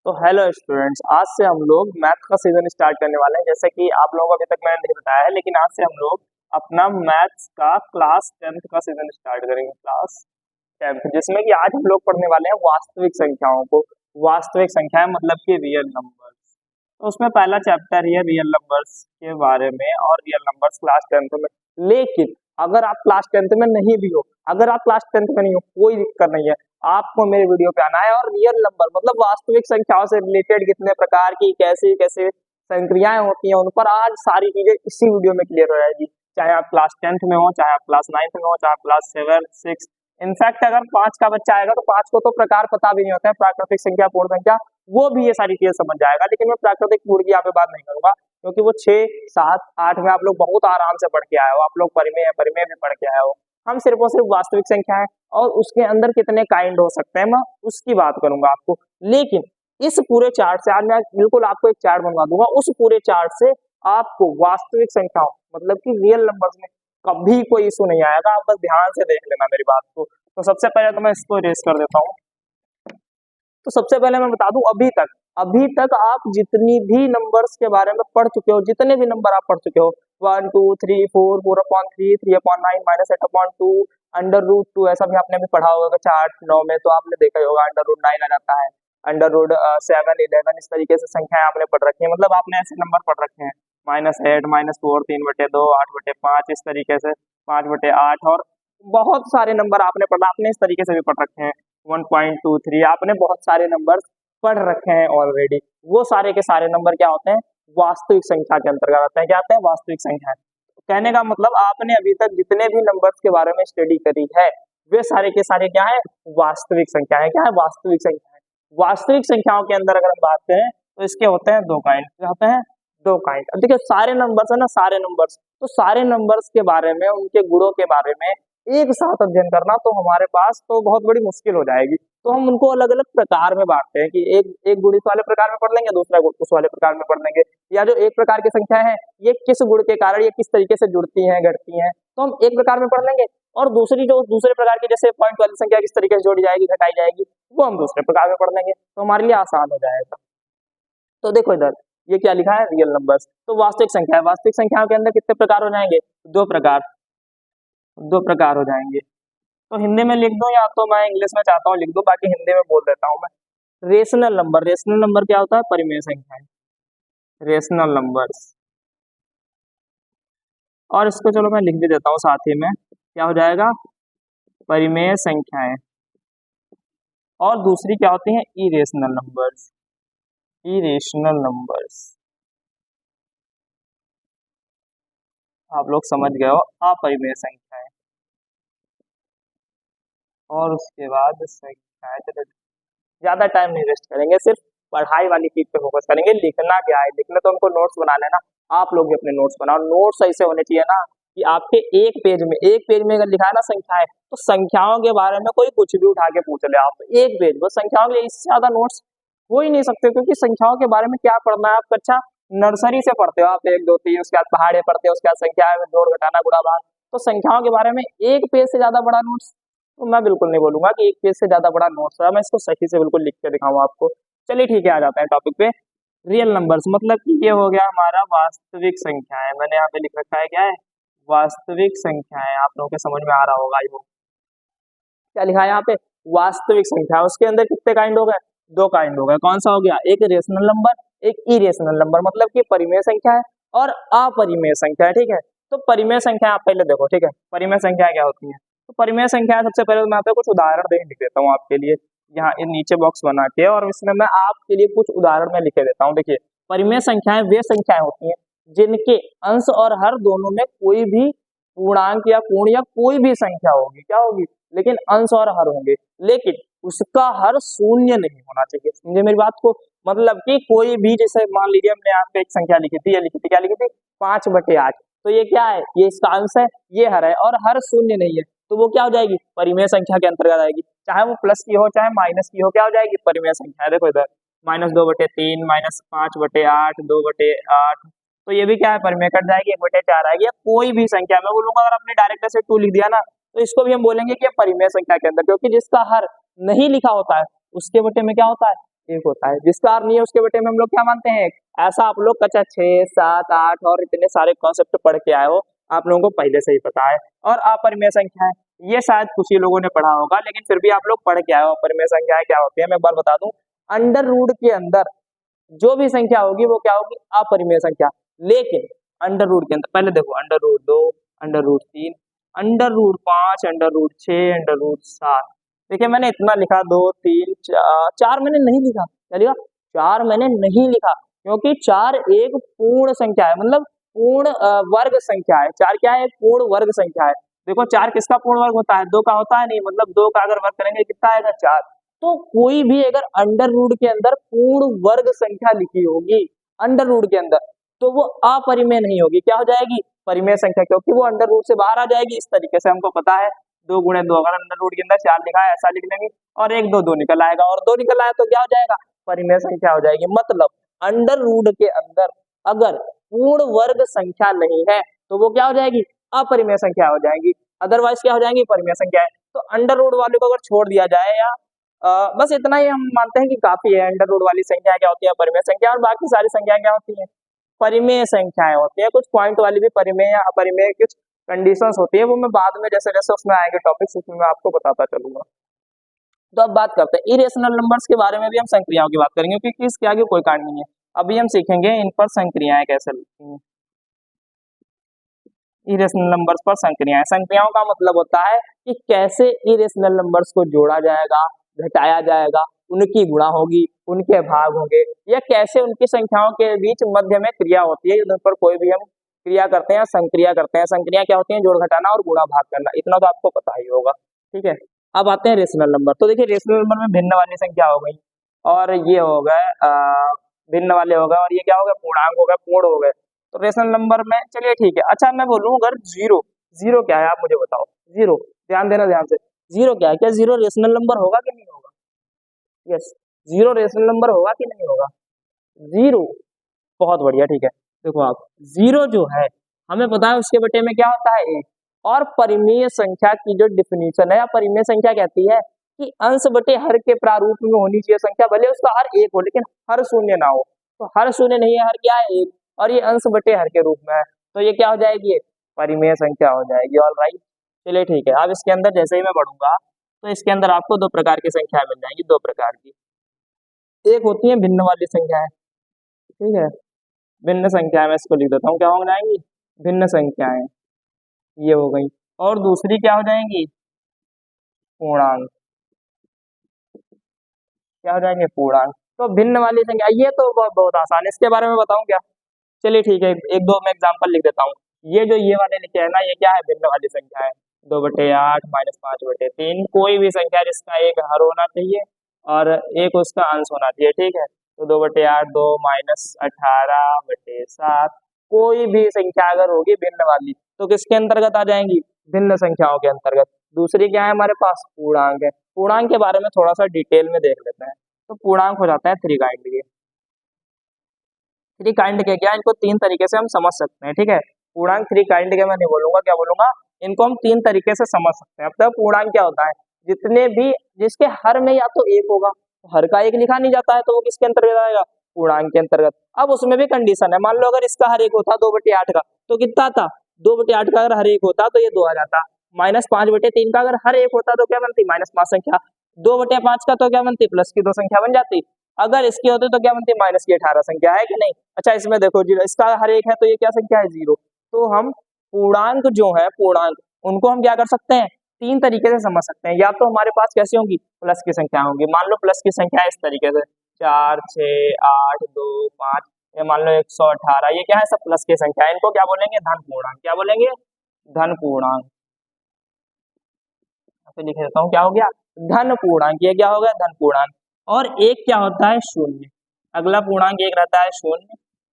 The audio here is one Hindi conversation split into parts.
तो हेलो स्टूडेंट्स, आज से हम लोग मैथ का सीजन स्टार्ट करने वाले हैं। जैसे कि आप लोगों को अभी तक मैंने नहीं बताया है, लेकिन आज से हम लोग अपना मैथ्स का क्लास 10th का सीजन स्टार्ट करेंगे। क्लास 10th जिसमें कि आज हम लोग पढ़ने वाले हैं वास्तविक संख्याओं को। वास्तविक संख्याएं मतलब कि रियल नंबर्स। तो उसमें पहला चैप्टर है रियल नंबर्स के बारे में और रियल नंबर्स क्लास 10th में। लेकिन अगर आप क्लास 10th में नहीं भी हो, अगर आप क्लास 10th में नहीं हो, कोई दिक्कत नहीं है, आपको मेरे वीडियो पे आना है और रियल नंबर मतलब वास्तविक संख्याओं से रिलेटेड कितने प्रकार की कैसे कैसे संक्रियाएं होती हैं उन पर आज सारी चीजें इसी वीडियो में क्लियर हो जाएगी। चाहे आप क्लास 10th में हो, चाहे आप क्लास 9th में हो, चाहे आप क्लास 7, 6। इनफैक्ट अगर 5 का बच्चा आएगा तो 5 को तो प्रकार पता भी नहीं होता है, प्राकृतिक संख्या, पूर्ण संख्या, वो भी ये सारी चीजें समझ जाएगा। लेकिन मैं प्राकृतिक पूर्ण की यहाँ पे बात नहीं करूंगा, क्योंकि वो 6, 7, 8 में आप लोग बहुत आराम से पढ़ के आए हो। आप लोग परिमेय भी पढ़ के आए हो। हम सिर्फ और सिर्फ वास्तविक संख्या है और उसके अंदर कितने काइंड हो सकते हैं मैं उसकी बात करूंगा आपको। लेकिन इस पूरे चार्ट से आज मैं बिल्कुल आपको एक चार्ट बनवा दूंगा। उस पूरे चार्ट से आपको वास्तविक संख्याओं मतलब कि रियल नंबर्स में कभी कोई इशू नहीं आएगा। आप बस ध्यान से देख लेना मेरी बात को। तो सबसे पहले तो मैं इसको इरेज कर देता हूँ। तो सबसे पहले मैं बता दूं, अभी तक आप जितनी भी नंबर्स के बारे में पढ़ चुके हो, जितने भी नंबर आप पढ़ चुके हो, 1 2 3 4 4/3 3/9 -8/2 √2, ऐसा भी आपने भी पढ़ा होगा। 4 9 में तो आपने देखा ही होगा √9 आ जाता है, √7 11, इस तरीके से संख्याएं आपने पढ़ रखी है। मतलब आपने ऐसे नंबर पढ़ रखे हैं, -8 -4 3/2 8/5, इस तरीके से 5/8 और बहुत सारे नंबर आपने पढ़ा। आपने इस तरीके से भी पढ़ रखे हैं 1.23, आपने बहुत सारे नंबर पढ़ रखे हैं ऑलरेडी। वो सारे के सारे नंबर क्या होते हैं? वास्तविक संख्या के अंतर्गत आते हैं। क्या आते हैं? वास्तविक संख्या। कहने का मतलब आपने अभी तक जितने भी नंबर्स के बारे में स्टडी करी है वे सारे के सारे क्या है? वास्तविक संख्या है। क्या है? वास्तविक संख्या है। वास्तविक संख्याओं के अंदर अगर हम बात करें तो इसके होते हैं दो काइंड। क्या होते हैं? दो काइंड। अब देखिए सारे नंबर्स है ना, सारे नंबर्स, तो सारे नंबर्स के बारे में, उनके गुणों के बारे में एक साथ अध्ययन करना तो हमारे पास तो बहुत बड़ी मुश्किल हो जाएगी। तो हम उनको अलग अलग प्रकार में बांटते हैं कि एक गुणित वाले प्रकार में पढ़ लेंगे, दूसरा उस वाले प्रकार में पढ़ लेंगे, या जो एक प्रकार की संख्या है ये किस गुण के कारण ये किस तरीके से जुड़ती हैं, घटती हैं, तो हम एक प्रकार में पढ़ लेंगे। और दूसरी जो दूसरे प्रकार की जैसे पॉइंट वाली संख्या किस तरीके से जोड़ी जाएगी, घटाई जाएगी, वो हम दूसरे प्रकार में पढ़ लेंगे, तो हमारे लिए आसान हो जाएगा। तो देखो इधर ये क्या लिखा है? Real numbers. तो वास्तविक संख्या है। वास्तविक संख्याओं के अंदर कितने प्रकार हो जाएंगे? दो प्रकार हो जाएंगे। तो हिंदी में लिख दो या तो मैं इंग्लिश में चाहता हूँ लिख दो, बाकी हिंदी में बोल देता हूँ मैं। रेशनल नंबर क्या होता है? परिमेय संख्या है, रेशनल नंबर्स। और इसको चलो मैं लिख भी देता हूँ साथ ही में, क्या हो जाएगा? परिमेय संख्याएं। और दूसरी क्या होती है? Irrational numbers. आप लोग समझ गए हो, अपरिमेय संख्याएं। और उसके बाद संख्याएं, चलो ज्यादा टाइम नहीं वेस्ट करेंगे, सिर्फ पढ़ाई वाली चीज पे फोकस करेंगे। लिखना क्या है? लिखना तो हमको नोट्स बना लेना। आप लोग भी अपने नोट्स बनाओ। नोट्स ऐसे होने चाहिए ना कि आपके एक पेज में अगर लिखा है ना संख्याएं, तो संख्याओं के बारे में कोई कुछ भी उठा के पूछ ले आप, एक पेज बस संख्याओं के लिए। इससे ज्यादा नोट्स हो ही नहीं सकते, क्योंकि संख्याओं के बारे में क्या पढ़ना है आप? अच्छा नर्सरी से पढ़ते हो आप, 1 2 3, उसके बाद पहाड़े पढ़ते हो, उसके बाद संख्या में जोड़ घटाना गुणा भाग। तो संख्याओं के बारे में एक पेज से ज्यादा बड़ा नोट्स तो मैं बिल्कुल नहीं बोलूंगा कि एक पेज से ज्यादा बड़ा नोट्स है। मैं इसको सही से बिल्कुल लिख के दिखाऊंगा आपको। चलिए ठीक है, आ जाते हैं टॉपिक पे। रियल नंबर्स मतलब कि ये हो गया हमारा वास्तविक संख्या है। मैंने यहाँ पे लिख रखा है, क्या है? वास्तविक संख्या है। आप लोगों के समझ में आ रहा होगा ये। क्या लिखा है यहाँ पे? वास्तविक संख्या। उसके अंदर कितने काइंड हो गए? दो काइंड हो गए। कौन सा हो गया? एक रेशनल नंबर, एक इरेशनल नंबर। मतलब कि परिमेय संख्या है और अपरिमेय संख्या है। ठीक है, तो परिमेय संख्या आप पहले देखो। ठीक है, परिमेय संख्या क्या होती है? तो परिमेय संख्या सबसे पहले मैं यहाँ पे कुछ उदाहरण लिख देता हूँ आपके लिए, यहाँ नीचे बॉक्स बना के, और इसमें मैं आपके लिए कुछ उदाहरण में लिखे देता हूँ। देखिए परिमेय संख्याएं वे संख्याएं होती हैं जिनके अंश और हर दोनों में कोई भी पूर्णांक या पूर्ण या कोई भी संख्या होगी। क्या होगी? लेकिन अंश और हर होंगे, लेकिन उसका हर शून्य नहीं होना चाहिए। समझे मेरी बात को? मतलब कि कोई भी, जैसे मान लीजिए हमने यहाँ पे एक संख्या लिखी थी, क्या लिखी थी? 5/8। तो ये क्या है? ये इसका अंश है, ये हर है, और हर शून्य नहीं है, तो वो क्या हो जाएगी? परिमेय संख्या के अंतर्गत आएगी। चाहे वो प्लस की हो चाहे माइनस की हो, क्या हो जाएगी? परिमेय संख्या। देखो इधर -2/3 -5/8 2/8, तो ये भी क्या है? परिमेय कट जाएगी, 1/4 आएगी। कोई भी संख्या मैं बोलूंगा, अगर आपने डायरेक्ट से 2 लिख दिया ना, तो इसको भी हम बोलेंगे कि परिमेय संख्या के अंदर, क्योंकि जिसका हर नहीं लिखा होता है उसके बटे में क्या होता है? एक होता है, जिसका अर्थ नहीं है उसके बेटे में हम लोग क्या मानते हैं, ऐसा आप लोग कक्षा 6, 7, 8 और इतने सारे कॉन्सेप्ट पढ़ के आए हो, आप लोगों को पहले से ही पता है। और अपरिमेय संख्या है, ये शायद कुछ ही लोगों ने पढ़ा होगा, लेकिन फिर भी आप लोग पढ़ के आए हो अपरिमेय संख्याएं क्या होती है। मैं एक बार बता दूं, अंडर रूट के अंदर जो भी संख्या होगी वो क्या होगी, अपरिमेय संख्या। लेकिन अंडर रूट के अंदर पहले देखो, under root 2, under root 3, under root 5, under root 6, under root 7। देखिए मैंने इतना लिखा, 2, 3, 4 मैंने नहीं लिखा, क्या लिखा, 4 मैंने नहीं लिखा, क्योंकि 4 एक पूर्ण संख्या है, मतलब पूर्ण वर्ग संख्या है। 4 क्या है, पूर्ण वर्ग संख्या है। देखो 4 किसका पूर्ण वर्ग होता है, 2 का होता है नहीं, मतलब 2 का अगर वर्ग करेंगे कितना आएगा, 4। तो कोई भी अगर अंडर रूट के अंदर पूर्ण वर्ग संख्या लिखी होगी अंडर रूट के अंदर, तो वो अपरिमेय नहीं होगी, क्या हो जाएगी, परिमेय संख्या, क्योंकि वो अंडर रूट से बाहर आ जाएगी। इस तरीके से हमको पता है 2 गुणे 2, अगर अंडर रूट के अंदर 4 लिखा है ऐसा लिख लेंगे, और 1 2 2 निकल आएगा, और 2 निकल आया तो क्या हो जाएगा, परिमेय संख्या हो जाएगी। मतलब अंडर रूट के अंदर अगर पूर्ण वर्ग संख्या नहीं है तो वो क्या हो जाएगी, अपरिमेय संख्या हो जाएगी, अदरवाइज क्या हो जाएंगी, परिमेय संख्या है। तो अंडर रूट वाले को अगर छोड़ दिया जाए, या बस इतना ही हम मानते हैं कि काफी है। अंडर रूट वाली संख्या क्या होती है, परिमेय संख्या, और बाकी सारी संख्या क्या होती है, परिमेय संख्याएं होती है। कुछ पॉइंट वाली भी परिमेय या अपरिमेय कुछ कंडीशंस होती है, वो मैं बाद में जैसे जैसे उसमें आएंगे टॉपिक्स उसमें मैं आपको बताता चलूंगा। तो अब बात करते हैं इरेशनल नंबर्स के बारे में, भी हम संक्रियाओं की बात करेंगे, क्योंकि इसके आगे कोई कांड नहीं है। अभी हम सीखेंगे इन पर संक्रियाएं कैसे लिखती हैं, इरेशनल नंबर्स पर संक्रियाएं। संक्रियाओं का मतलब होता है कि कैसे इरेशनल नंबर्स को जोड़ा जाएगा, घटाया जाएगा, उनकी गुणा होगी, उनके भाग होंगे, या कैसे उनकी संख्याओं के बीच मध्य में क्रिया होती है, उन पर कोई भी हम क्रिया करते हैं, संक्रिया करते हैं। संक्रिया क्या होती है, जोड़ घटाना और गुणा भाग करना, इतना तो आपको पता ही होगा, ठीक है। अब आते हैं रेशनल नंबर। तो देखिए रेशनल नंबर में भिन्न वाली संख्या हो गई, और ये हो गए भिन्न वाले हो गए, और ये क्या हो गया, पूर्णांक हो गए, पूर्ण हो गए। तो रेशनल नंबर में चलिए ठीक है। अच्छा मैं बोलूँ अगर जीरो, जीरो क्या है आप मुझे बताओ, जीरो, ध्यान देना ध्यान से, जीरो क्या है, क्या जीरो रेशनल नंबर होगा कि नहीं होगा, यस, जीरो रेशनल नंबर होगा कि नहीं होगा, जीरो, बहुत बढ़िया, ठीक है। देखो आप, जीरो जो है हमें पता है उसके बटे में क्या होता है, एक। और परिमेय संख्या की जो डिफिनीशन है, या परिमेय संख्या कहती है कि अंश बटे हर के प्रारूप में होनी चाहिए संख्या, भले उसका हर एक हो लेकिन हर शून्य ना हो। तो हर शून्य नहीं है, हर क्या है, एक, और ये अंश बटे हर के रूप में है, तो ये क्या हो जाएगी, ये परिमेय संख्या हो जाएगी। ऑल राइट, चलिए ठीक है। अब इसके अंदर जैसे ही मैं बढ़ूंगा तो इसके अंदर आपको 2 प्रकार की संख्या मिल जाएंगी, 2 प्रकार की। एक होती है भिन्न वाली संख्याएं, ठीक है, भिन्न संख्याएं, मैं इसको लिख देता हूँ, क्या हो जाएंगी, भिन्न संख्याएं, ये हो गई। और दूसरी क्या हो जाएंगी, पूर्णांक, क्या हो जाएंगे, पूर्णांक। तो भिन्न वाली संख्या, ये तो बहुत बहुत आसान है, इसके बारे में बताऊं क्या, चलिए ठीक है, एक दो मैं एग्जांपल लिख देता हूँ। ये जो ये वाले लिखे है ना, ये क्या है, भिन्न वाली संख्या है। 2/8 -5/3, कोई भी संख्या जिसका एक हर होना चाहिए और एक उसका अंश होना चाहिए, ठीक है। तो 2/8 2 -18/7, कोई भी संख्या अगर होगी भिन्न वाली तो किसके अंतर्गत आ जाएंगी, भिन्न संख्याओं के अंतर्गत। दूसरी क्या है हमारे पास, पूर्णांक है। पूर्णांक के बारे में थोड़ा सा डिटेल में देख लेते हैं। तो पूर्णांक हो जाता है 3 काइंड के, 3 काइंड के क्या, इनको 3 तरीके से हम समझ सकते हैं, ठीक है। पूर्णांक 3 काइंड के मैं नहीं बोलूंगा, क्या बोलूंगा, इनको हम 3 तरीके से समझ सकते हैं। अब तक पूर्णांक क्या होता है, जितने भी जिसके हर में या तो एक होगा, तो हर का एक लिखा नहीं जाता है, तो वो किसके अंतर्गत आएगा, पूर्णांक के अंतर्गत। अब उसमें भी कंडीशन है, मान लो अगर इसका हर एक होता 2/8 का, तो कितना था, 2/8 का अगर हर एक होता तो ये 2 आ जाता। -5/3 का अगर हर एक होता तो क्या बनती, -5 संख्या। 2/5 का तो क्या बनती, प्लस की 2 संख्या बन जाती। अगर इसकी होती तो क्या बनती, माइनस की 18 संख्या, है कि नहीं। अच्छा इसमें देखो जीरो, इसका हर एक है तो ये क्या संख्या है, जीरो। तो हम पूर्णांक जो है, पूर्णांक उनको हम क्या कर सकते हैं, 3 तरीके से समझ सकते हैं। या तो हमारे पास कैसी होंगी, प्लस की संख्या होंगी। मान लो प्लस की संख्या इस तरीके से 4 6 8 2 5, ये मान लो 118, ये क्या है, सब प्लस की संख्या है। इनको क्या बोलेंगे, धन पूर्णांक। क्या बोलेंगे, धन पूर्णांक। लिख देता हूँ, क्या हो गया, धन पूर्णांक। ये क्या हो गया, धन पूर्णांक। और एक क्या होता है, शून्य। अगला पूर्णांक एक रहता है शून्य,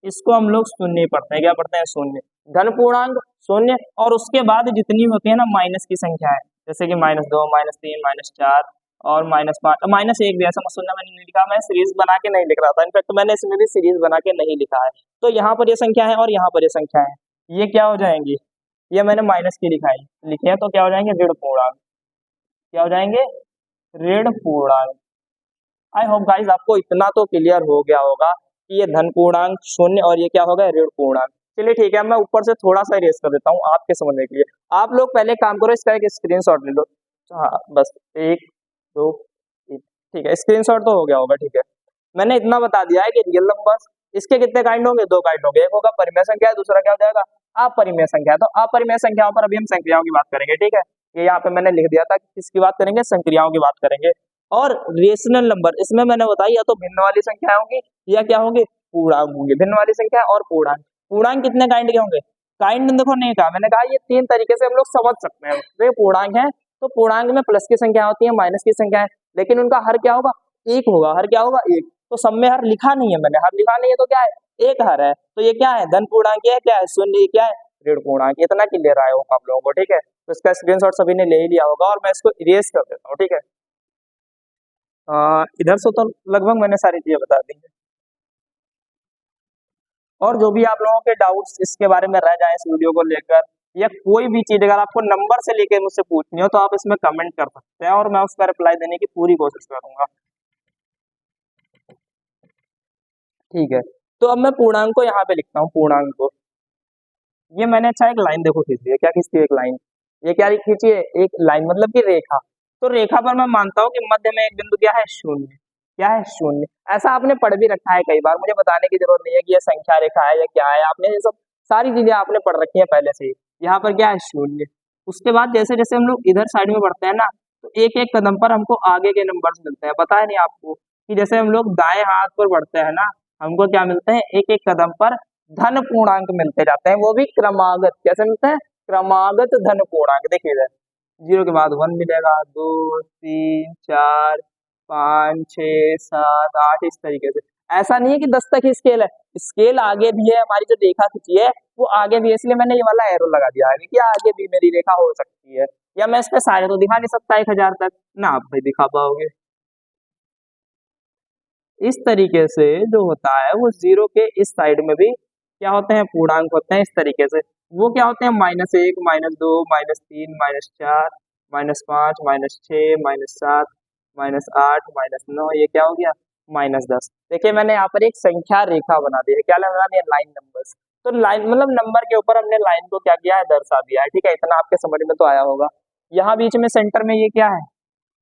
इसको हम लोग शून्य पढ़ते हैं, क्या पढ़ते हैं, शून्य। धन पूर्णांक शून्य, और उसके बाद जितनी होती है ना माइनस की संख्या है, जैसे कि -2 -3 -4 और -5 -1 भी, ऐसा मत सुनना मैंने नहीं लिखा, मैं सीरीज बना के नहीं लिख रहा था, इनफैक्ट मैंने इसमें भी सीरीज बना के नहीं लिखा है। तो यहाँ पर ये संख्या है और यहाँ पर ये संख्या है, ये क्या हो जाएंगी, ये मैंने माइनस की लिखी है, तो क्या हो जाएंगे, ऋण पूर्णांक। क्या हो जाएंगे, ऋण पूर्णांक। आई होप गाइस आपको इतना तो क्लियर हो गया होगा कि ये धन पूर्णांक शून्य और ये क्या होगा ऋण पूर्णांक। चलिए ठीक है, मैं ऊपर से थोड़ा सा इरेज कर देता हूँ आपके समझने के लिए। आप लोग पहले काम करो, इसका एक स्क्रीनशॉट ले लो। हाँ बस 1 2 3, ठीक है, स्क्रीनशॉट तो हो गया होगा। ठीक है, मैंने इतना बता दिया है कि रियल नंबर्स इसके कितने काइंड होंगे, 2 काइंड होंगे, एक होगा परिमेय संख्या, दूसरा क्या हो जाएगा अपरिमेय संख्या। तो अपरिमेय संख्याओं पर अभी हम संक्रियाओं की बात करेंगे। ठीक है, ये यहाँ पे मैंने लिख दिया था कि किसकी बात करेंगे, संक्रियाओं की बात करेंगे। और रेशनल नंबर इसमें मैंने बताया या तो भिन्न वाली संख्या होंगी या क्या होंगे पूर्णांक होंगे। भिन्न वाली संख्या और पूर्णांक। पूर्णांक कितने काइंड के होंगे, काइंड देखो नहीं कहा, मैंने कहा ये 3 तरीके से हम लोग समझ सकते हैं। तो ये पूर्णांक है, तो पूर्णांक में प्लस की संख्या होती है, माइनस की संख्या है, लेकिन उनका हर क्या होगा, एक होगा। हर क्या होगा, एक। तो सब में हर लिखा नहीं है, मैंने हर लिखा नहीं है तो क्या है, एक हर है। तो ये क्या है, धन पूर्णांक है, क्या है शून्य, क्या है ऋण पूर्णांक। इतना क्लियर आया होगा आप लोगों को। ठीक है, तो इसका स्क्रीनशॉट सभी ने ले ही लिया होगा और मैं इसको इरेज कर देता हूँ। ठीक है, इधर से तो लगभग मैंने सारी चीजें बता दी है। और जो भी आप लोगों के डाउट्स इसके बारे में रह जाए इस वीडियो को लेकर, या कोई भी चीज अगर आपको नंबर से लेकर मुझसे पूछनी हो तो आप इसमें कमेंट कर सकते हैं और मैं उसका रिप्लाई देने की पूरी कोशिश करूंगा। ठीक है, तो अब मैं पूर्णांक को यहाँ पे लिखता हूँ। पूर्णांक को ये मैंने अच्छा एक लाइन देखो खींच दी है। क्या खींचती है, एक लाइन। ये क्या खींची है, एक लाइन मतलब कि रेखा। तो रेखा पर मैं मानता हूँ कि मध्य में एक बिंदु क्या है, शून्य। क्या है, शून्य। ऐसा आपने पढ़ भी रखा है कई बार, मुझे बताने की जरूरत नहीं है कि ये संख्या रेखा है या क्या है। आपने ये सब सारी चीजें आपने पढ़ रखी है पहले से ही। यहाँ पर क्या है, शून्य। उसके बाद जैसे जैसे हम लोग इधर साइड में बढ़ते हैं ना, तो एक एक कदम पर हमको आगे के नंबर्स मिलते हैं। पता है नहीं आपको कि जैसे हम लोग दाएं हाथ पर बढ़ते हैं ना, हमको क्या मिलते हैं, एक एक कदम पर धन पूर्णांक मिलते जाते हैं, वो भी क्रमागत। कैसे मिलते हैं, क्रमागत धन पूर्णांक। देखिए इधर 0 के बाद 1 मिलेगा, 2 3 4 5 6 7 8, इस तरीके से। ऐसा नहीं है कि 10 तक ही स्केल है, स्केल आगे भी है। हमारी जो रेखा खींची है वो आगे भी है, इसलिए मैंने ये वाला एरो लगा दिया है कि आगे भी मेरी रेखा हो सकती है। या मैं इस पे सारे तो दिखा नहीं सकता 1000 तक ना, आप भाई दिखा पाओगे। इस तरीके से जो होता है वो 0 के इस साइड में भी क्या होते हैं, पूर्णांक होते हैं। इस तरीके से वो क्या होते हैं, -1 -2 -3 -4 -5 -6 -7 -8 -9, ये क्या हो गया, -10। देखिए मैंने यहाँ पर एक संख्या रेखा बना दी है। क्या बना दिया, लाइन नंबर्स। तो लाइन मतलब नंबर के ऊपर हमने लाइन को क्या किया है, दर्शा दिया है। ठीक है, इतना आपके समझ में तो आया होगा। यहाँ बीच में सेंटर में ये क्या है,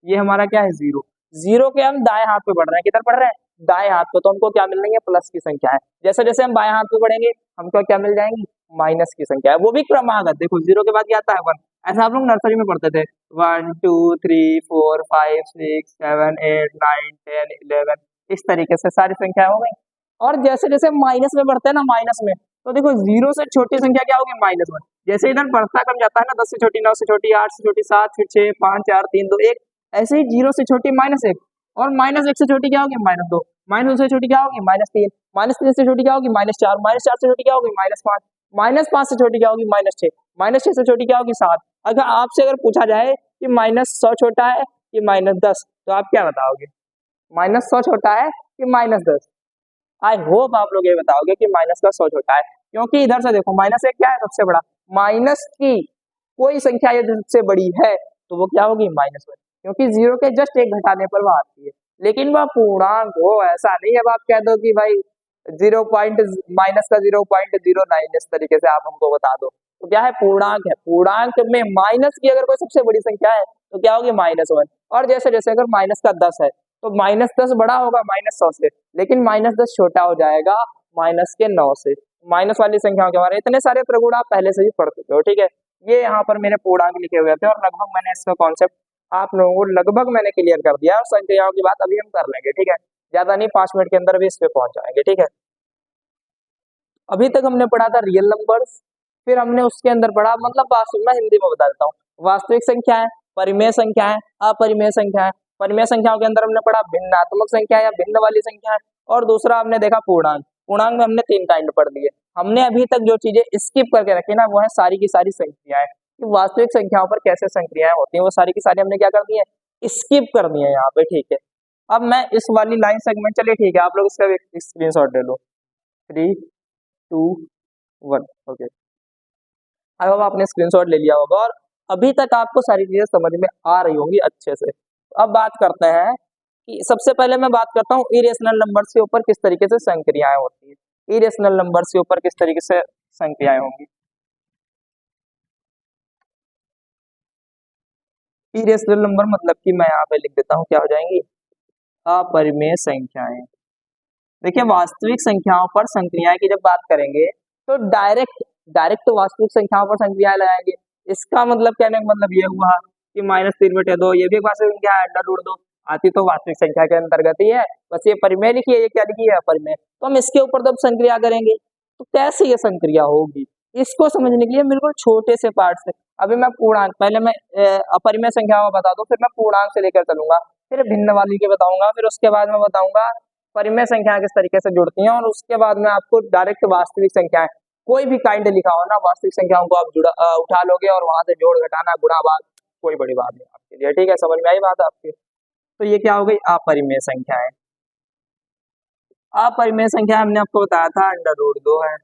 ये हमारा क्या है, 0। 0 के हम दाएं हाथ पे बढ़ रहे हैं, किधर बढ़ रहे हैं, दाएं हाथ पे। तो हमको क्या मिल रही है, प्लस की संख्या है। जैसे जैसे हम बाएं हाथ पे बढ़ेंगे हमको क्या मिल जाएंगी, माइनस की संख्या है, वो भी क्रमागत। देखो 0 के बाद क्या आता है, 1। ऐसा आप लोग नर्सरी में पढ़ते थे, 1 2 3 4 5 6 7 8 9 10 11, इस तरीके से सारी संख्या हो गई। और जैसे जैसे माइनस में बढ़ते हैं ना, माइनस में, तो देखो 0 से छोटी संख्या क्या होगी, -1। जैसे इधर बढ़ता कम जाता है ना, 10 से छोटी, 9 से छोटी, 8 से छोटी, 7 फिर 6 5 4 3 2 1, ऐसे ही 0 से छोटी -1, और -1 से छोटी क्या होगी, -2, -2 से छोटी क्या होगी, -3, -3 से छोटी क्या होगी, -4, -4 से छोटी क्या होगी, -5, -5 से छोटी क्या होगी, -6, -6 से छोटी क्या होगी, 7। अगर आपसे अगर पूछा जाए कि -100 छोटा है कि -10, तो आप क्या बताओगे, -100 छोटा है कि -10? आई होप आप लोग ये बताओगे कि माइनस का 100 छोटा है, क्योंकि इधर से देखो -1 क्या है, सबसे बड़ा। माइनस की कोई संख्या यदि सबसे बड़ी है तो वो क्या होगी, -1, क्योंकि 0 के जस्ट एक घटाने पर वह आती है। लेकिन वह पूर्णांक हो, ऐसा नहीं अब आप कह दो कि भाई 0 पॉइंट माइनस का 0.09, इस तरीके से आप हमको बता दो। तो क्या है, पूर्णांक है। पूर्णांक में माइनस की अगर कोई सबसे बड़ी संख्या है तो क्या होगी, -1। और जैसे जैसे अगर माइनस का 10 है तो -10 बड़ा होगा -100 से, लेकिन -10 छोटा हो जाएगा -9 से। माइनस वाली संख्याओं के बारे में इतने सारे प्रगुण आप पहले से ही पढ़ चुके हो। ठीक है, ये यहाँ पर मेरे पूर्णांक लिखे हुए थे और लगभग मैंने इसका कॉन्सेप्ट आप लोगों को लगभग मैंने क्लियर कर दिया। और संख्याओं की बात अभी हम कर लेंगे। ठीक है, ज्यादा नहीं, 5 मिनट के अंदर भी इस पे पहुंच जाएंगे। ठीक है, अभी तक हमने पढ़ा था रियल नंबर्स, फिर हमने उसके अंदर पढ़ा, मतलब वास्तविक, मैं हिंदी में बता देता हूँ, वास्तविक संख्या है, परिमेय संख्या है, अपरिमेय संख्या है। परिमेय संख्याओं के अंदर हमने पढ़ा भिन्नात्मक संख्या या भिन्न वाली संख्या है, और दूसरा हमने देखा पूर्णांक। पूर्णांक में हमने 3 काइंड पढ़ दिए। हमने अभी तक जो चीजें स्किप करके रखी ना, वो है सारी की सारी संख्याएं, कि वास्तविक संख्याओं पर कैसे संक्रियाएं होती हैं, वो सारी की सारी हमने क्या कर दी है, स्किप कर दी है यहाँ पे। ठीक है, अब मैं इस वाली लाइन सेगमेंट, चलिए ठीक है, आप लोग इसका स्क्रीनशॉट ले लो। 3 2 1, ओके। आई होप आपने स्क्रीनशॉट ले लिया होगा और अभी तक आपको सारी चीजें समझ में आ रही होंगी अच्छे से। अब बात करते हैं कि सबसे पहले मैं बात करता हूँ इरेशनल नंबर्स के ऊपर किस तरीके से संक्रियाएं होती है। इरेशनल नंबर्स के ऊपर किस तरीके से संक्रियाएं होंगी। इरेशनल नंबर मतलब कि मैं यहाँ पे लिख देता हूँ, क्या हो जाएंगी, अपरिमेय संख्याएं। देखिए वास्तविक संख्याओं पर संक्रियाएं की जब बात करेंगे तो डायरेक्ट डायरेक्ट तो वास्तविक संख्याओं पर संक्रियाएं लगाएंगे। इसका मतलब कहने का मतलब ये हुआ कि -3/2 ये भी एक वास्तविक संख्या है, √2 आती तो वास्तविक संख्या के अंतर्गत ही है, बस ये परिमेय लिखी है, ये क्या लिखी है, अपरिमेय। तो हम इसके ऊपर जब संक्रिया करेंगे तो कैसे ये संक्रिया होगी, इसको समझने के लिए बिल्कुल छोटे से पार्ट से अभी मैं पूर्णांक, पहले मैं अपरिमेय संख्याओं बता दूं, फिर मैं पूर्णांक से लेकर चलूंगा, फिर भिन्न वाली के बताऊंगा, फिर उसके बाद मैं बताऊंगा परिमेय संख्या किस तरीके से जुड़ती हैं, और उसके बाद में आपको डायरेक्ट वास्तविक संख्याएं कोई भी काइंड लिखा हो ना, वास्तविक संख्याओं को आप उठा लोगे और वहां से जोड़ घटाना गुणा भाग कोई बड़ी बात नहीं आपके लिए, ठीक है, समझ में आई बात आपकी। तो ये क्या हो गई, अपरिमेय संख्याएं। अपरिमेय संख्या हमने आपको बताया था √2 है,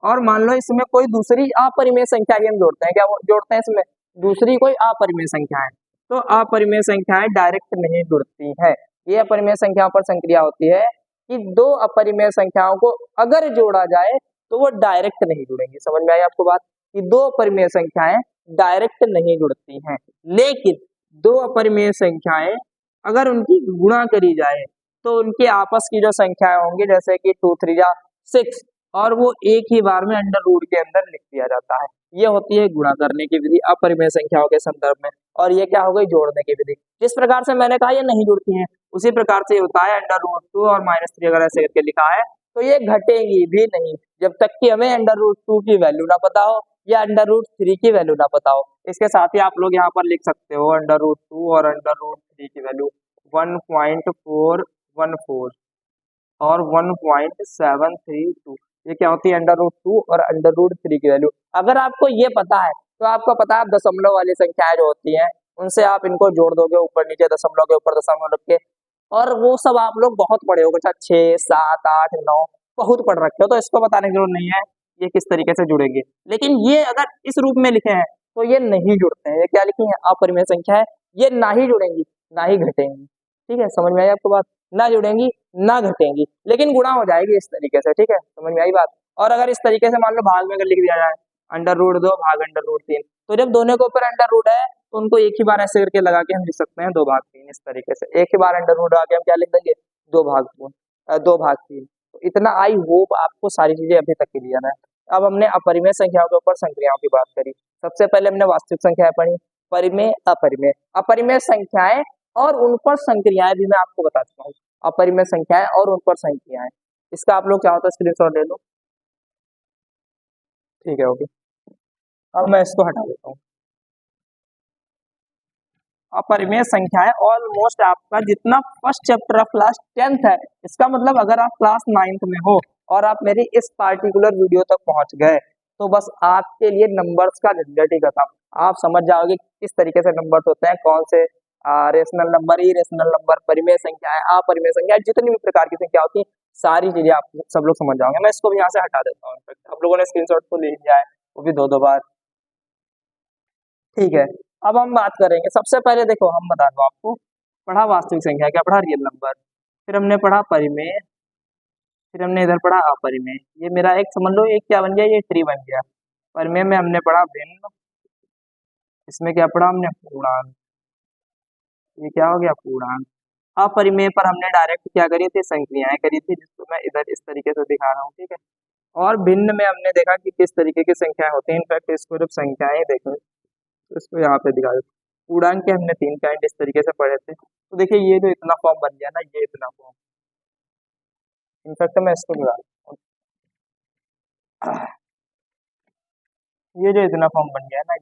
और मान लो इसमें कोई दूसरी अपरिमेय संख्या की हम जोड़ते हैं, क्या वो जोड़ते हैं इसमें दूसरी कोई अपरिमेय संख्या है, तो अपरिमेय संख्याएं डायरेक्ट नहीं जुड़ती है। ये अपरिमेय संख्याओं पर संक्रिया होती है कि दो अपरिमेय संख्याओं को अगर जोड़ा जाए तो वो डायरेक्ट नहीं जुड़ेंगी। समझ में आई आपको बात, कि दो अपरिमेय संख्याएं डायरेक्ट नहीं जुड़ती हैं, लेकिन दो अपरिमेय संख्याएं अगर उनकी गुणा करी जाए तो उनके आपस की जो संख्याएं होंगी, जैसे कि 2 3 जा 6, और वो एक ही बार में √2 के अंदर लिख दिया जाता है। ये होती है गुणा करने की विधि अपरिमेय संख्याओं के संदर्भ में, और ये क्या हो गई, जोड़ने की विधि। जिस प्रकार से मैंने कहा ये नहीं जुड़ती हैं, उसी प्रकार से होता है √2 और -3 अगर ऐसे करके लिखा है तो ये घटेंगी भी नहीं जब तक कि हमें √2 की वैल्यू ना पता हो या √3 की वैल्यू ना पता हो। इसके साथ ही आप लोग यहाँ पर लिख सकते हो √2 और √3 की वैल्यू 1.414 और 1.732, ये क्या होती है, √2 और √3 की वैल्यू। अगर आपको ये पता है तो आपको पता है दशमलव वाली संख्याएं जो होती हैं उनसे आप इनको जोड़ दोगे, ऊपर नीचे दशमलव के ऊपर दशमलव रख के, और वो सब आप लोग बहुत पढ़े होगे, 6 7 8 9 बहुत पढ़ रखे हो, तो इसको बताने की जरूरत नहीं है ये किस तरीके से जुड़ेंगे। लेकिन ये अगर इस रूप में लिखे हैं तो ये नहीं जुड़ते हैं, ये क्या लिखी है, अपरिमेय संख्या है, ये ना ही जुड़ेंगी ना ही घटेंगी, ठीक है, समझ में आई आपको बात, ना जुड़ेंगी ना घटेंगी, लेकिन गुणा हो जाएगी इस तरीके से, ठीक है, समझ में आई बात। और अगर इस तरीके से मान लो भाग में अगर लिख दिया जाए √2 भाग √3, तो जब दोनों के ऊपर √ है तो उनको एक ही बार ऐसे करके लगा के हम लिख सकते हैं 2/3, इस तरीके से एक ही बार √ आके हम क्या लिख देंगे, 2/3। तो इतना आई होप आपको सारी चीजें अभी तक क्लियर है। अब हमने अपरिमेय संख्याओं के ऊपर संक्रियाओं की बात करी। सबसे पहले हमने वास्तविक संख्याएं पढ़ी, परिमेय अपरिमेय, अपरिमेय संख्याएं और उन पर संक्रियाएं भी मैं आपको बता चुका हूँ, अपरिमेय संख्याएं और उन पर संक्रियाएं। इसका आप लोग चाहो तो स्क्रीनशॉट ले लो, ठीक है, ओके। अब मैं इसको हटा देता हूँ। अपरिमेय संख्याएं ऑलमोस्ट आपका जितना first chapter of class 10th है, इसका मतलब अगर आप क्लास 9th में हो और आप मेरी इस पार्टिकुलर वीडियो तक पहुंच गए तो बस आपके लिए नंबर्स का झंझट ही खत्म। आप समझ जाओगे किस तरीके से नंबर्स होते हैं, कौन से रेशनल नंबर, इरेशनल नंबर, परिमेय संख्याएं, अपरिमेय संख्याएं, जितनी भी प्रकार की संख्या होती है सारी चीजें आप सब लोग समझ जाओगे। मैं इसको भी यहाँ से हटा देता हूँ, आप लोगों ने स्क्रीनशॉट तो ले लिया है, वो भी 2 2 बार, ठीक है। अब हम बात करेंगे, सबसे पहले देखो हम बता दो आपको, पढ़ा वास्तविक संख्या, क्या पढ़ा, रियल नंबर, फिर हमने पढ़ा परिमेय, फिर हमने इधर पढ़ा अपरिमेय। ये मेरा एक समझ लो एक क्या बन गया, ये ट्री बन गया। परिमेय में हमने पढ़ा भिन्न, इसमें क्या पढ़ा हमने, पूर्णांक, ये क्या हो गया, पूर्णांक। अपरिमेय पर हमने डायरेक्ट क्या करी थी, संक्रियाएं करी थी, जिसको मैं इधर इस तरीके से दिखा रहा हूँ, ठीक है। और भिन्न में हमने देखा कि किस तरीके की संख्याएं होती हैं, इनफैक्ट इसको जब संख्याएं देखें तो इसको यहाँ पे दिखा देते। पूर्णांक के हमने 3 काइंड इस तरीके से पढ़े थे, तो देखिए ये जो इतना फॉर्म बन गया ना, ये इतना फॉर्म, इनफैक्ट मैं इसको दिखा देता हूँ। ये जो इतना फॉर्म बन गया ना,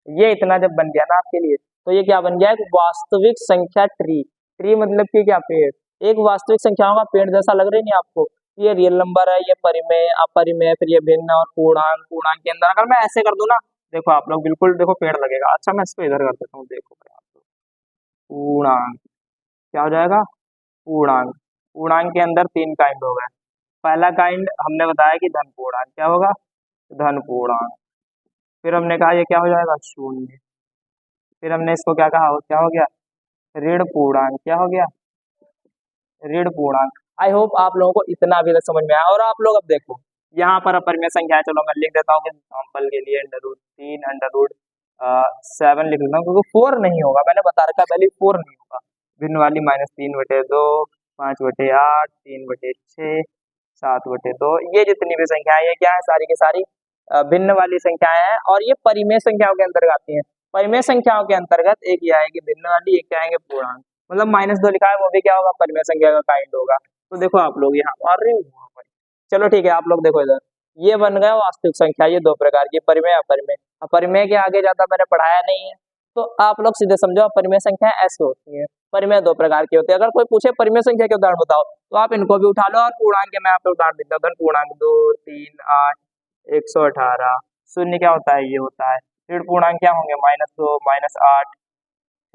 ये इतना जब बन गया ना आपके लिए, तो ये क्या बन गया, एक वास्तविक संख्या ट्री। ट्री मतलब कि क्या, पेड़, एक वास्तविक संख्याओं का पेड़ जैसा लग रही नहीं आपको। ये रियल नंबर है, ये परिमेय, अपरिमेय, फिर ये भिन्न और पूर्णांक। पूर्णांक के अंदर अगर मैं ऐसे कर दूं ना, देखो आप लोग बिल्कुल देखो पेड़ लगेगा। अच्छा मैं इसको इधर कर देता हूँ, देखो पूर्णांक क्या हो जाएगा, पूर्णांक। पूर्णांक के अंदर 3 काइंड हो गए। पहला काइंड हमने बताया कि धन पूर्णांक, क्या होगा, धन पूर्णांक। फिर हमने कहा ये क्या हो जाएगा, शून्य। फिर हमने इसको क्या कहा, क्या हो गया, ऋण पूर्णांक क्या हो गया, ऋण पूर्णांक। आई होप आप लोगों को इतना अभी तक समझ में आया। और आप लोग अब देखो यहाँ पर अपरिमेय संख्या है, चलो मैं लिख देता हूँ एग्जाम्पल के लिए √3 √7 लिख लेता हूँ, क्योंकि 4 नहीं होगा, मैंने बता रखा वैल्यू 4 नहीं होगा। भिन्न वाली -3/2, 5/8, 3/6, 7/2, ये जितनी भी संख्या है ये क्या है, सारी की सारी भिन्न वाली संख्याएं हैं, और ये परिमेय संख्याओं के अंतर्गत आती हैं। परिमेय संख्याओं के अंतर्गत एक ये आएगी भिन्न वाली, एक क्या आएंगे पूर्णांक। मतलब -2 लिखा है वो भी क्या होगा, परिमेय संख्या का काइंड होगा। तो देखो आप लोग यहाँ अरे चलो ठीक है, आप लोग देखो इधर, ये बन गया वास्तविक संख्या, ये दो प्रकार की, परिमेय अपरिमेय। अपरिमेय के आगे ज्यादा मैंने पढ़ाया नहीं है, तो आप लोग सीधे समझो अपरिमेय संख्या ऐसे होती है। परिमेय दो प्रकार की होती है। अगर कोई पूछे परिमेय संख्या के उदाहरण बताओ, तो आप इनको भी उठा लो, और पूर्णांक के मैं आप उदाहरण देता हूँ। धन पूर्णांक 2, 3, 8, 118, शून्य क्या होता है, ये होता है। ऋण पूर्णांक क्या होंगे, -2, -8,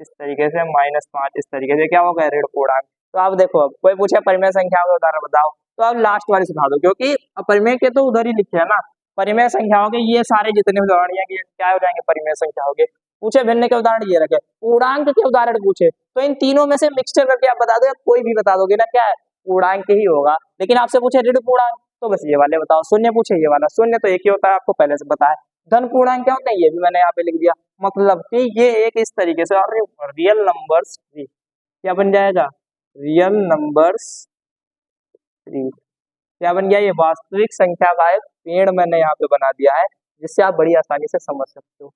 इस तरीके से, -5, इस तरीके से क्या होगा ऋण पूर्णांक। तो आप देखो, अब कोई पूछे परिमेय संख्याओं के उदाहरण बताओ, तो आप लास्ट वाली सिखा दो, क्योंकि परिमेय के तो उधर ही लिखे है ना। परिमेय संख्याओं के ये सारे जितने उदाहरण ये क्या हो जाएंगे, परिमेय संख्याओं के। पूछे भिन्न के उदाहरण ये रखे, पूर्णांक के उदाहरण पूछे, तो इन तीनों में से मिक्सचर करके आप बता दो, या कोई भी बता दोगे ना, क्या है पूर्णांक ही होगा। लेकिन आपसे पूछे ऋण पूर्णांक, तो बस ये वाले बताओ। शून्य पूछे, ये वाला शून्य तो एक ही होता है, आपको पहले से पता है। धन पूर्णांक क्या होता है, ये भी मैंने यहाँ पे लिख दिया। मतलब कि ये एक इस तरीके से, और रियल नंबर्स ट्री क्या बन जाएगा, रियल नंबर्स ट्री क्या बन गया, ये वास्तविक संख्या का एक पेड़ मैंने यहाँ पे बना दिया है, जिससे आप बड़ी आसानी से समझ सकते हो।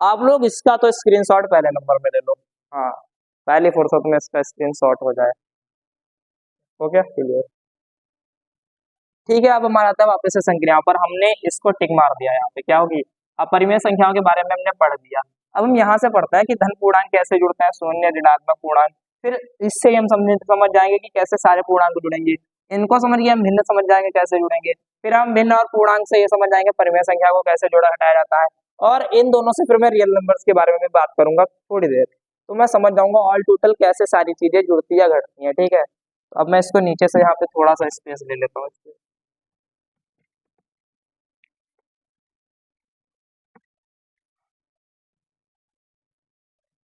आप लोग इसका तो स्क्रीनशॉट पहले नंबर में ले लो, हाँ पहली फुर्सत में इसका स्क्रीनशॉट हो जाए। ओके क्लियर, ठीक है। अब हमारा आता है वापस से संक्रियाओं पर, हमने इसको टिक मार दिया यहाँ पे, क्या होगी, अपरिमेय संख्याओं के बारे में हमने पढ़ दिया। अब हम यहाँ से पढ़ते हैं कि धन पूर्णांक कैसे जुड़ते हैं, शून्य ऋणात्मक पूर्णांक। फिर इससे हम समझ जाएंगे कि कैसे सारे पूर्णांक जुड़ेंगे। इनको समझ गए, हम भिन्न समझ जाएंगे कैसे जुड़ेंगे। फिर हम भिन्न और पूर्णांक से ये समझ जाएंगे परिमेय संख्या को कैसे जोड़ा हटाया जाता है। और इन दोनों से फिर मैं रियल नंबर्स के बारे में भी बात करूंगा थोड़ी देर, तो मैं समझ जाऊंगा ऑल टोटल कैसे सारी चीजें जुड़ती या घटती है। ठीक है, अब मैं इसको नीचे से यहाँ पे थोड़ा सा स्पेस ले लेता हूँ।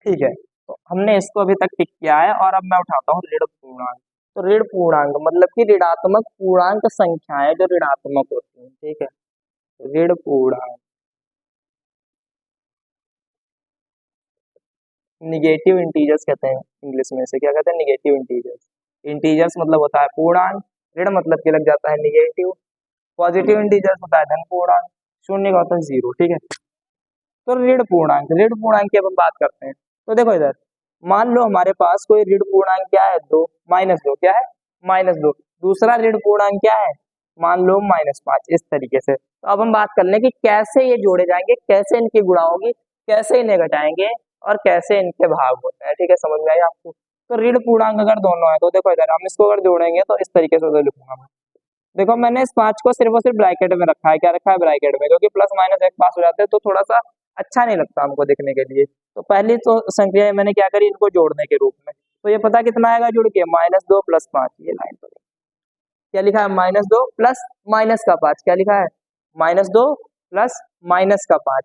ठीक है, तो हमने इसको अभी तक टिक किया है, और अब मैं उठाता हूँ ऋण पूर्णांक। तो ऋण पूर्णांक मतलब कि ऋणात्मक पूर्णांक संख्याएं जो ऋणात्मक होती हैं। ठीक है, ऋण पूर्णांक, निगेटिव इंटीजर्स कहते हैं इंग्लिश में, से क्या कहते हैं, निगेटिव इंटीजर्स। इंटीजर्स मतलब होता है पूर्णांक, ऋण मतलब के लग जाता है निगेटिव, पॉजिटिव इंटीजर्स होता है धन पूर्णांक, शून्य का होता है 0। ठीक है, तो ऋण पूर्णांक की अब हम बात करते हैं। तो देखो इधर, मान लो हमारे पास कोई ऋण पूर्णांक क्या है, 2, -2 क्या है, -2। दूसरा ऋण पूर्णांक क्या है, मान लो -5, इस तरीके से। तो अब हम बात कर लें कि कैसे ये जोड़े जाएंगे, कैसे इनकी गुणा होगी, कैसे इन्हें घटाएंगे, और कैसे इनके भाग होते हैं। ठीक है, समझ में आया आपको। तो ऋण पूर्णांक अगर दोनों है, तो देखो इधर हम इसको अगर जोड़ेंगे तो इस तरीके से लिखूंगा मैं। देखो मैंने इस 5 को सिर्फ और सिर्फ ब्रैकेट में रखा है, क्या रखा है, ब्रैकेट में, क्योंकि प्लस माइनस एक पास हो जाते हैं तो थोड़ा सा अच्छा नहीं लगता हमको देखने के लिए। तो पहली तो संख्या मैंने क्या करी, इनको जोड़ने के रूप में। तो ये पता कितना आएगा जुड़ के, -2 + 5, ये लाइन तो क्या लिखा है, -2 प्लस माइनस का 5, क्या लिखा है, -2 प्लस माइनस का 5।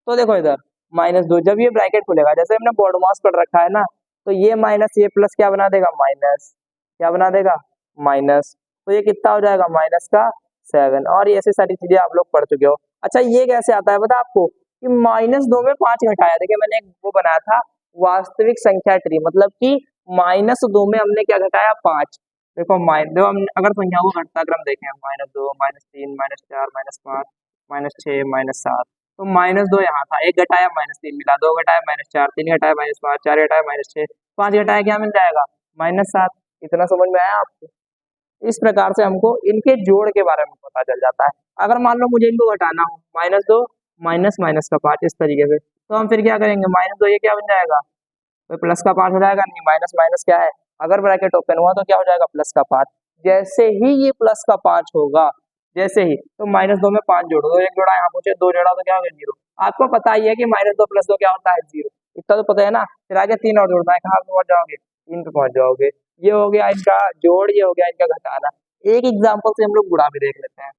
तो देखो इधर -2, जब ये ब्रैकेट खुलेगा, जैसे हमने बोर्ड मास पढ़ रखा है ना, तो ये माइनस ये प्लस क्या बना देगा, माइनस, क्या बना देगा, माइनस। तो ये कितना हो जाएगा, -7। और ये ऐसी सारी चीजें आप लोग पढ़ चुके हो। अच्छा ये कैसे आता है पता आपको, कि -2 में 5 घटाया। देखिए मैंने एक वो बनाया था वास्तविक संख्या ट्री, मतलब कि -2 में हमने क्या घटाया, 5। देखो देखो हम अगर संख्याओं को घटता क्रम देखें, -2, -3, -4, -5, -6, -7, तो -2 यहाँ था, एक घटाया -3 मिला, 2 घटाया -4, 3 घटाया -5, 4 घटाया -6, 5 घटाया क्या मिल जाएगा, -7। इतना समझ में आया आपको। इस प्रकार से हमको इनके जोड़ के बारे में पता चल जाता है। अगर मान लो मुझे इनको घटाना हो, -2 माइनस माइनस का 5, इस तरीके से, तो हम फिर क्या करेंगे, -2 ये क्या बन जाएगा, तो प्लस का 5 हो जाएगा, नहीं माइनस माइनस क्या है, अगर ब्रैकेट ओपन हुआ तो क्या हो जाएगा, प्लस का 5। जैसे ही ये प्लस का 5 होगा, जैसे ही, तो -2 में 5 जोड़ो, तो एक जोड़ा यहाँ पहुंचे, 2 जोड़ा तो क्या हो गया, 0। आपको पता ही है कि -2 + 2 क्या होता है, 0। इतना तो पता है ना। फिर आगे 3 और जोड़ना है, कहाँ पे पहुंच जाओगे, 3 पे पहुंच जाओगे। ये हो गया इनका जोड़, ये हो गया इनका घटाना। एक एग्जाम्पल से हम लोग गुणा भी देख लेते हैं।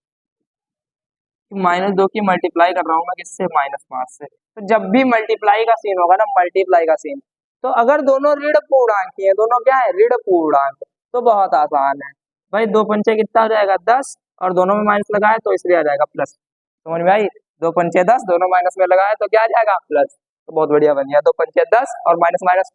-2 की मल्टीप्लाई कर रहा हूँ मैं किससे, -5 से। तो जब भी मल्टीप्लाई का सीन होगा ना, मल्टीप्लाई का सीन, तो अगर दोनों ऋण पूर्णांक ही है, दोनों क्या है, ऋण पूर्णांक, तो बहुत आसान है भाई, 2 पंचे कितना हो जाएगा 10, और दोनों में माइनस लगाए तो इसलिए आ जाएगा प्लस। समझ में आई, 2 पंचे 10, दोनों माइनस में लगाए तो क्या आ जाएगा प्लस, तो बहुत बढ़िया बन गया, 2 पंचे 10 और माइनस माइनस,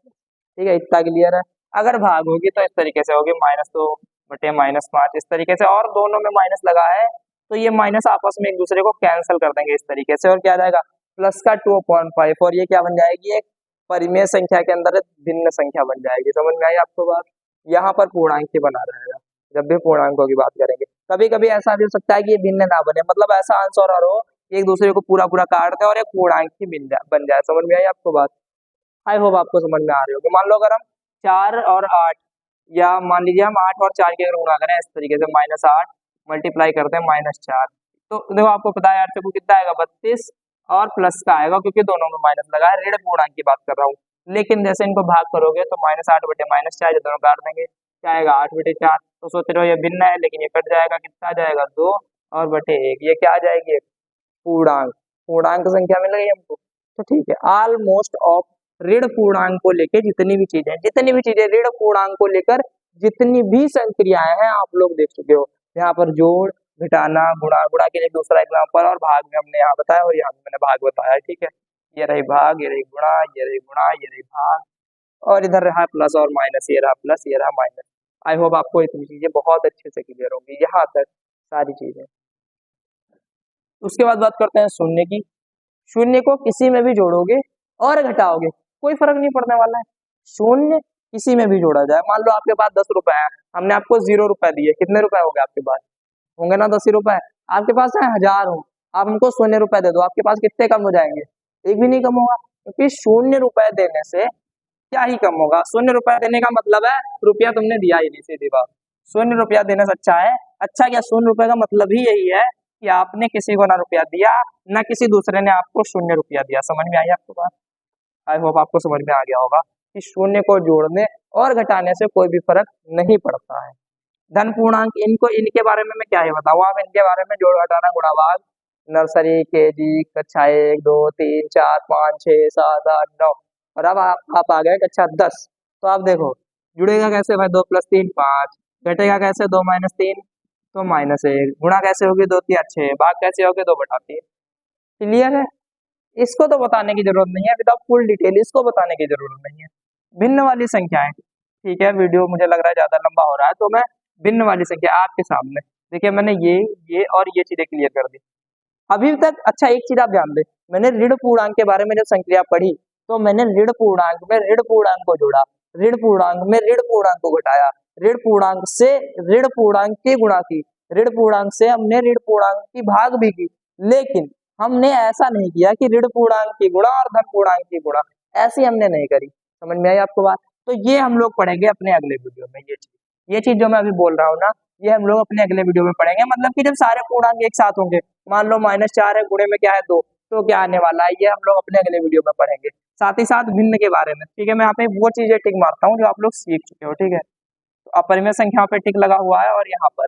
ठीक है, इतना क्लियर है। अगर भाग होगी तो इस तरीके से होगी, -2 बटे -5 इस तरीके से, और दोनों में माइनस लगा है तो ये माइनस आपस में एक दूसरे को कैंसिल कर देंगे इस तरीके से, और क्या आ जाएगा प्लस का 2.5, और ये क्या बन जाएगी, एक परिमेय संख्या के अंदर भिन्न संख्या बन जाएगी। समझ में आई आपको बात, यहाँ पर पूर्णांक ही बना रहेगा जब भी पूर्णांकों की बात करेंगे। कभी कभी ऐसा भी हो सकता है कि ये भिन्न ना बने, मतलब ऐसा आंसर और हो एक दूसरे को पूरा पूरा काट दे और एक पूर्णांक ही बन जाए। समझ में आई आपको बात, आई होप आपको समझ में आ रही होगी। मान लो अगर हम 4 और 8, या मान लीजिए हम 8 और 4 की अगर गुणा करें इस तरीके से, -8 मल्टीप्लाई करते हैं -4, तो देखो आपको पता है 8 से कितना आएगा 32, और प्लस का आएगा क्योंकि दोनों में माइनस लगा है, ऋण पूर्णांक की बात कर रहा हूँ। लेकिन जैसे इनको भाग करोगे तो -8 बटे -4 ये दोनों काट देंगे, क्या आएगा 8 बटे 4, तो सोच रहे हो ये भिन्न है, लेकिन ये कट जाएगा, कितना आ जाएगा 2 और बटे 1, ये क्या आ जाएगी पूर्णांक, पूर्णांक संख्या मिल गई हमको। तो ठीक है, ऑलमोस्ट ऑफ ऋण पूर्णांक को लेकर जितनी भी चीजें ऋण पूर्णांक को लेकर जितनी भी संक्रियाएं हैं आप लोग देख चुके हो। यहाँ पर जोड़, घटाना, गुणा, गुणा के लिए दूसरा एग्जाम्पल, और भाग में हमने यहाँ बताया और यहाँ मैंने भाग बताया, ठीक है। ये रही भाग, ये रही गुणा, ये रही गुणा, ये रही भाग, और इधर रहा प्लस और माइनस, ये रहा प्लस, ये रहा माइनस। आई होप आपको इतनी चीजें बहुत अच्छे से क्लियर होंगी, यहाँ तक सारी चीजें। उसके बाद बात करते हैं शून्य की। शून्य को किसी में भी जोड़ोगे और घटाओगे कोई फर्क नहीं पड़ने वाला है, शून्य किसी में भी जोड़ा जाए। मान लो आपके पास 10 रुपए है, हमने आपको 0 रुपए दिए, कितने रुपए हो गए आपके पास, होंगे ना 10 रुपए। आपके पास है 1000 हो, आप हमको 0 रुपए दे दो, आपके पास कितने कम हो जाएंगे, एक भी नहीं कम होगा, क्योंकि 0 रुपए देने से क्या ही कम होगा। 0 रुपया देने का मतलब है रुपया तुमने दिया ही नहीं, सीधी बात। 0 रुपया देने से अच्छा है, अच्छा क्या 0 रुपए का मतलब ही यही है कि आपने किसी को ना रुपया दिया, ना किसी दूसरे ने आपको 0 रुपया दिया। समझ में आई आपको बात, आई होप आपको समझ में आ गया होगा कि शून्य को जोड़ने और घटाने से कोई भी फर्क नहीं पड़ता है। धन पूर्णांक, इनके बारे में मैं क्या ही बताऊँ, आप इनके बारे में जोड़ घटाना गुणा भाग, नर्सरी, केजी, कक्षा 1 2 3 4 5 6 7 8 9, और अब आप आ गए कक्षा 10। तो आप देखो जुड़ेगा कैसे भाई, 2 + 3 5, घटेगा कैसे 2 - 3 तो -1, गुणा कैसे होगी 2 3 6, भाग कैसे होगी 2 बटा 3। क्लियर है, इसको तो बताने की जरूरत नहीं है, विदाउट फुल डिटेल इसको बताने की जरूरत नहीं है। भिन्न वाली संख्याएं, ठीक है, वीडियो मुझे लग रहा है ज्यादा लंबा हो रहा है, तो मैं भिन्न वाली संख्या आपके सामने देखिए, मैंने ये और ये चीजें क्लियर कर दी अभी तक। अच्छा एक चीज आप ध्यान दें, मैंने ऋण पूर्णांक के बारे में जब संक्रिया पढ़ी तो मैंने ऋण पूर्णांक में ऋण पूर्णांक को जोड़ा, ऋण पूर्णांक में ऋण पूर्णांक को घटाया, ऋण पूर्णांक से ऋण पूर्णांक की गुणा की, ऋण पूर्णांक से हमने ऋण पूर्णांक की भाग भी की। लेकिन हमने ऐसा नहीं किया कि ऋण पूर्णांक की गुणा और धन पूर्णांक की गुणा, ऐसी हमने नहीं करी। समझ में आई आपको बात, तो ये हम लोग पढ़ेंगे अपने अगले वीडियो में। ये चीज जो मैं अभी बोल रहा हूँ ना, ये हम लोग अपने अगले वीडियो में पढ़ेंगे। मतलब कि जब सारे पूर्णांक एक साथ होंगे, मान लो -4 है, गुणे में क्या है 2, तो क्या आने वाला है, ये हम लोग अपने अगले वीडियो में पढ़ेंगे। साथ ही साथ भिन्न के बारे में, ठीक है, मैं यहाँ पे वो चीजें टिक मारता हूँ जो आप लोग सीख चुके हो, ठीक है। तो अपरिमेय संख्याओं पे टिक लगा हुआ है, और यहाँ पर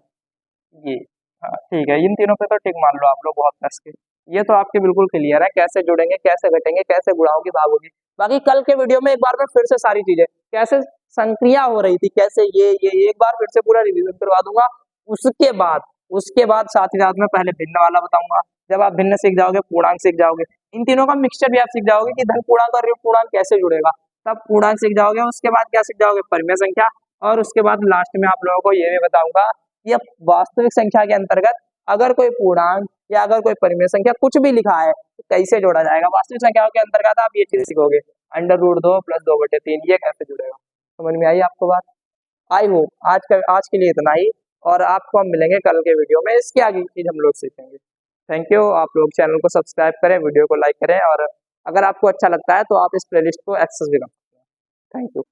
ये, हाँ ठीक है, इन तीनों पे तो टिक मान लो आप लोग बहुत कस के। ये तो आपके बिल्कुल क्लियर है, कैसे जुड़ेंगे, कैसे घटेंगे, कैसे गुणा होगी, भाग होगी। बाकी कल के वीडियो में एक बार मैं फिर से सारी चीजें कैसे संक्रिया हो रही थी, कैसे ये एक बार फिर से पूरा रिवीजन करवा दूंगा। उसके बाद साथ ही साथ में पहले भिन्न वाला बताऊंगा। जब आप भिन्न सीख जाओगे, पूर्णांक सीख जाओगे, इन तीनों का मिक्सचर भी आप सीख जाओगे कि धन पूर्णांक और ऋण पूर्णांक कैसे जुड़ेगा, तब पूर्णांक सीख जाओगे। उसके बाद क्या सीख जाओगे, परिमेय संख्या, और उसके बाद लास्ट में आप लोगों को ये भी बताऊंगा कि वास्तविक संख्या के अंतर्गत अगर कोई पूर्णांक या अगर कोई परिमेय संख्या कुछ भी लिखा है तो कैसे जोड़ा जाएगा। वास्तविक संख्याओं के अंतर्गत आप ये चीज सीखोगे, √2 + 2/3 ये कैसे जुड़ेगा। समझ में आई आपको बात, आई होप आज के लिए इतना ही, और आपको हम मिलेंगे कल के वीडियो में, इसके आगे की चीज हम लोग सीखेंगे। थैंक यू, आप लोग चैनल को सब्सक्राइब करें, वीडियो को लाइक करें, और अगर आपको अच्छा लगता है तो आप इस प्लेलिस्ट को एक्सेस भी कर सकते हैं। Thank you.